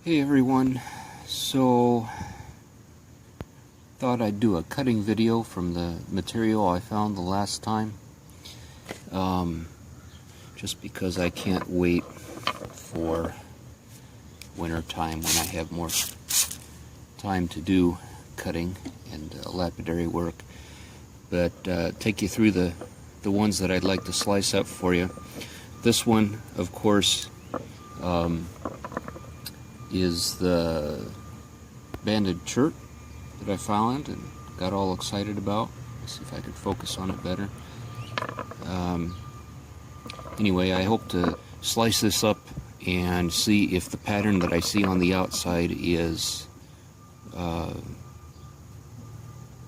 Hey everyone, so thought I'd do a cutting video from the material I found the last time, just because I can't wait for winter time when I have more time to do cutting and lapidary work. But take you through the ones that I'd like to slice up for you. This one, of course, is the banded chert that I found and got all excited about. Let's see if I can focus on it better. Anyway, I hope to slice this up and see if the pattern that I see on the outside is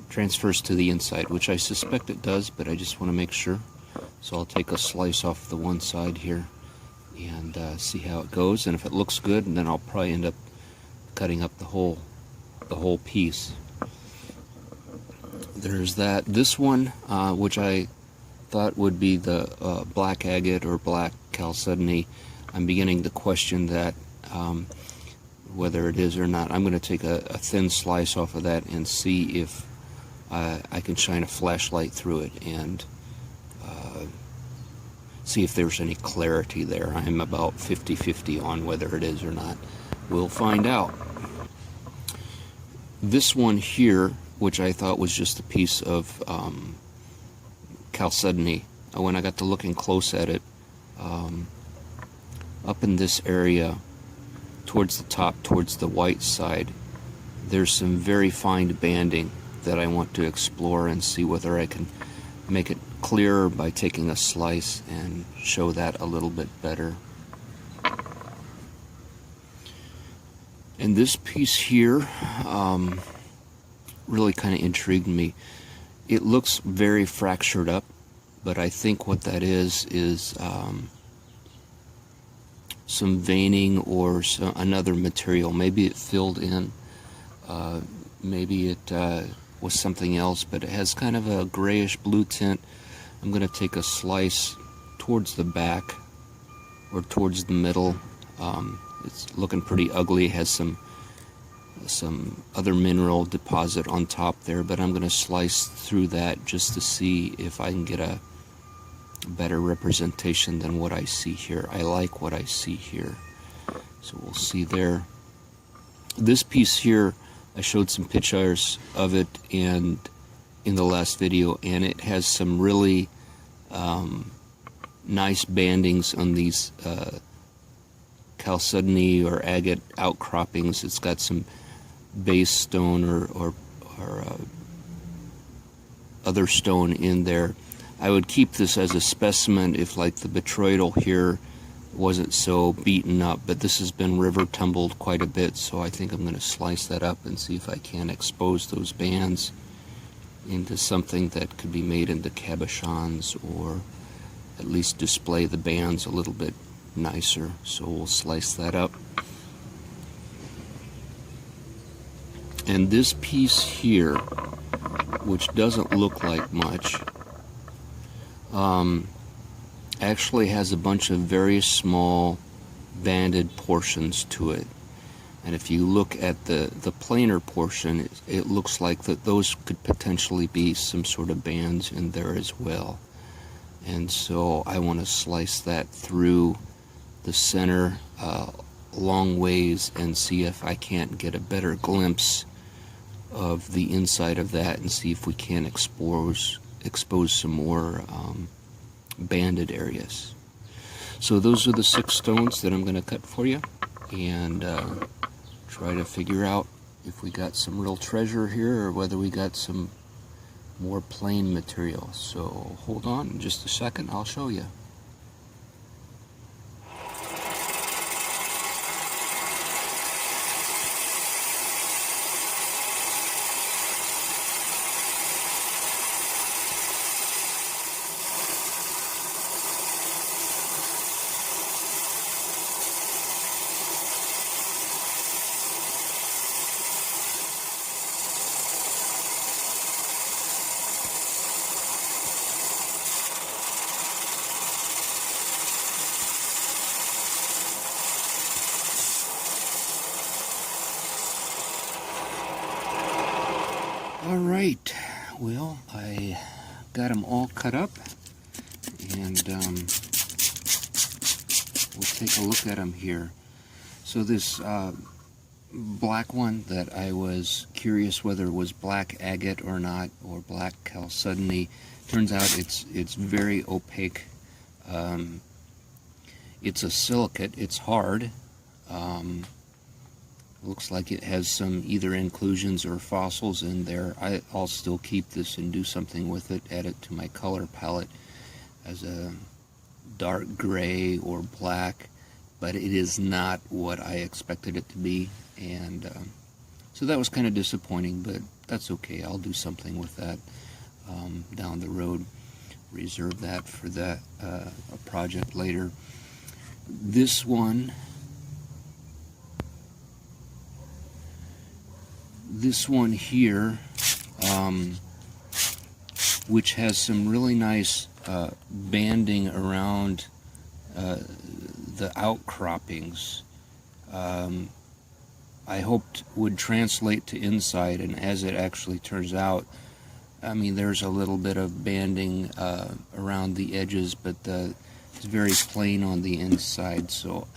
transfers to the inside, which I suspect it does, but I just want to make sure. So I'll take a slice off the one side here and see how it goes, and if it looks good, and then I'll probably end up cutting up the whole piece. There's that. This one, which I thought would be the black agate or black chalcedony, I'm beginning to question that, whether it is or not. I'm going to take a thin slice off of that and see if I can shine a flashlight through it and see if there's any clarity there. I'm about 50-50 on whether it is or not. We'll find out. This one here, which I thought was just a piece of chalcedony, when I got to looking close at it, up in this area towards the top, towards the white side, there's some very fine banding that I want to explore and see whether I can make it clearer by taking a slice and show that a little bit better. And this piece here really kind of intrigued me. It looks very fractured up, but I think what that is some veining or another material. Maybe it filled in, maybe it was something else, but it has kind of a grayish blue tint. I'm going to take a slice towards the back or towards the middle. It's looking pretty ugly. It has some other mineral deposit on top there, but I'm going to slice through that just to see if I can get a better representation than what I see here. I like what I see here, so we'll see there. This piece here, I showed some pictures of it and in the last video, and it has some really nice bandings on these chalcedony or agate outcroppings. It's got some base stone or other stone in there. I would keep this as a specimen if, like, the botryoidal here wasn't so beaten up, but this has been river tumbled quite a bit, so I think I'm going to slice that up and see if I can expose those bands into something that could be made into cabochons, or at least display the bands a little bit nicer. So we'll slice that up. And this piece here, which doesn't look like much, actually has a bunch of very small banded portions to it. And if you look at the planar portion, it looks like that those could potentially be some sort of bands in there as well. And so I want to slice that through the center long ways and see if I can't get a better glimpse of the inside of that, and see if we can expose some more banded areas. So those are the 6 stones that I'm going to cut for you, and try to figure out if we got some real treasure here or whether we got some more plain material. So hold on in just a second, I'll show you. Alright, well, I got them all cut up, and we'll take a look at them here. So this black one that I was curious whether it was black agate or not, or black chalcedony, turns out it's very opaque. It's a silicate, it's hard. Looks like it has some either inclusions or fossils in there. I'll still keep this and do something with it, add it to my color palette as a dark gray or black, but it is not what I expected it to be, and so that was kind of disappointing, but that's okay. I'll do something with that down the road. Reserve that for a project later. This one here, which has some really nice banding around the outcroppings, I hoped would translate to inside, and as it actually turns out, I mean, there's a little bit of banding around the edges, but it's very plain on the inside, so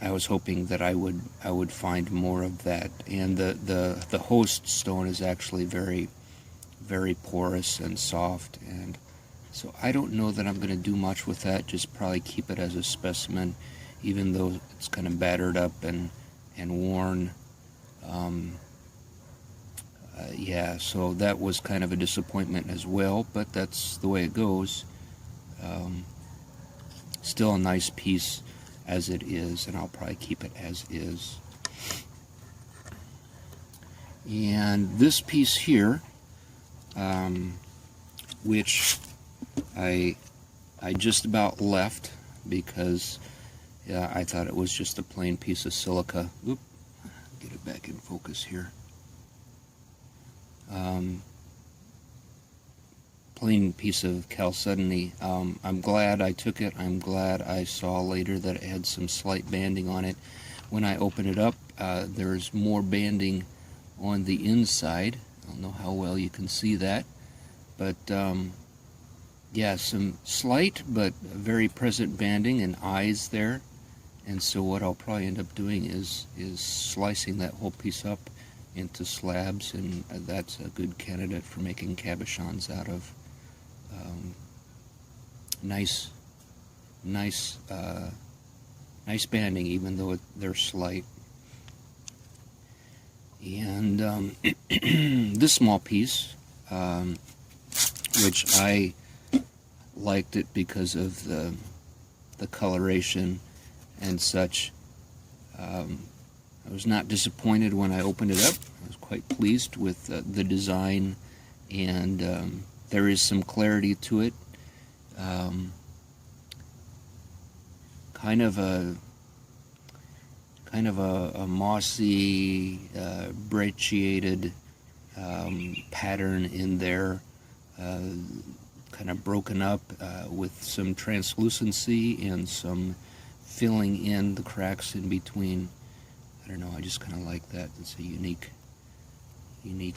I was hoping that I would find more of that. And the host stone is actually very, very porous and soft, and so I don't know that I'm going to do much with that, just probably keep it as a specimen, even though it's kind of battered up and worn. Yeah, so that was kind of a disappointment as well, but that's the way it goes. Still a nice piece as it is, and I'll probably keep it as is. And this piece here, which I just about left because I thought it was just a plain piece of silica. Oop, get it back in focus here. Plain piece of chalcedony. I'm glad I took it. I'm glad I saw later that it had some slight banding on it. When I open it up, there's more banding on the inside. I don't know how well you can see that, but yeah, some slight but very present banding and eyes there. And so what I'll probably end up doing is slicing that whole piece up into slabs, and that's a good candidate for making cabochons out of. Nice banding, even though they're slight. And this small piece, which I liked it because of the coloration and such. I was not disappointed when I opened it up. I was quite pleased with the design, and there is some clarity to it. Kind of a mossy, brecciated pattern in there, kind of broken up with some translucency and some filling in the cracks in between. I don't know, I just kind of like that. It's a unique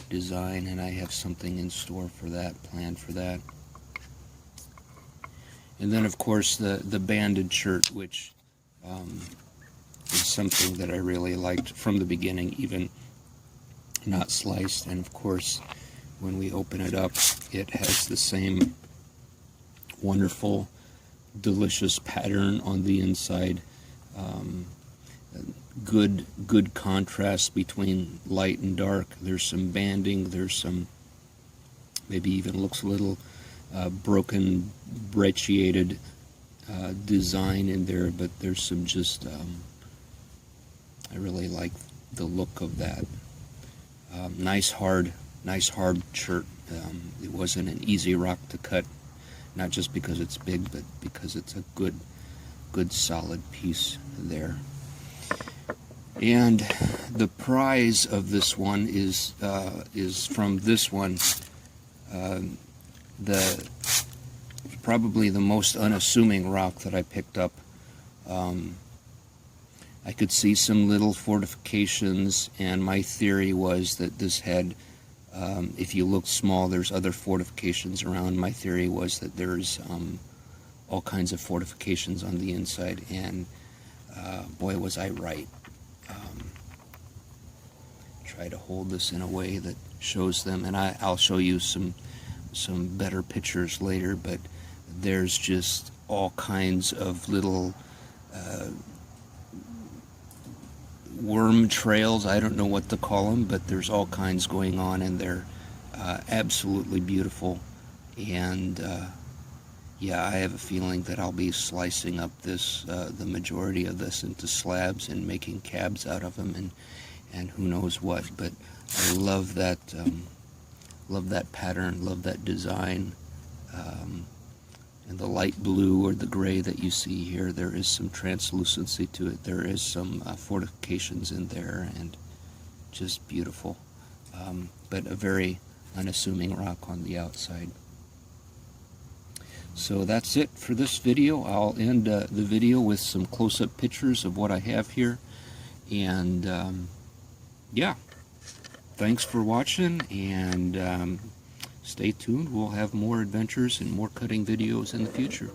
design, and I have something in store for that, planned for that. And then, of course, the banded chert, which is something that I really liked from the beginning, even not sliced. And of course, when we open it up, it has the same wonderful, delicious pattern on the inside. Good contrast between light and dark. There's some banding, there's some, maybe even looks a little broken, brecciated design in there, but there's some just, I really like the look of that. Nice hard chert. It wasn't an easy rock to cut, not just because it's big, but because it's a good solid piece there. And the prize of this one is from this one, probably the most unassuming rock that I picked up. I could see some little fortifications, and my theory was that this had, if you look small, there's other fortifications around. My theory was that there's all kinds of fortifications on the inside, and boy, was I right. Try to hold this in a way that shows them, and I'll show you some better pictures later, but there's just all kinds of little worm trails. I don't know what to call them, but there's all kinds going on, and they're absolutely beautiful. And yeah, I have a feeling that I'll be slicing up this, the majority of this, into slabs and making cabs out of them, and who knows what. But I love that pattern, love that design. And the light blue or the gray that you see here, there is some translucency to it. There is some fortifications in there, and just beautiful. But a very unassuming rock on the outside. So that's it for this video. I'll end the video with some close-up pictures of what I have here. And yeah, thanks for watching, and stay tuned. We'll have more adventures and more cutting videos in the future.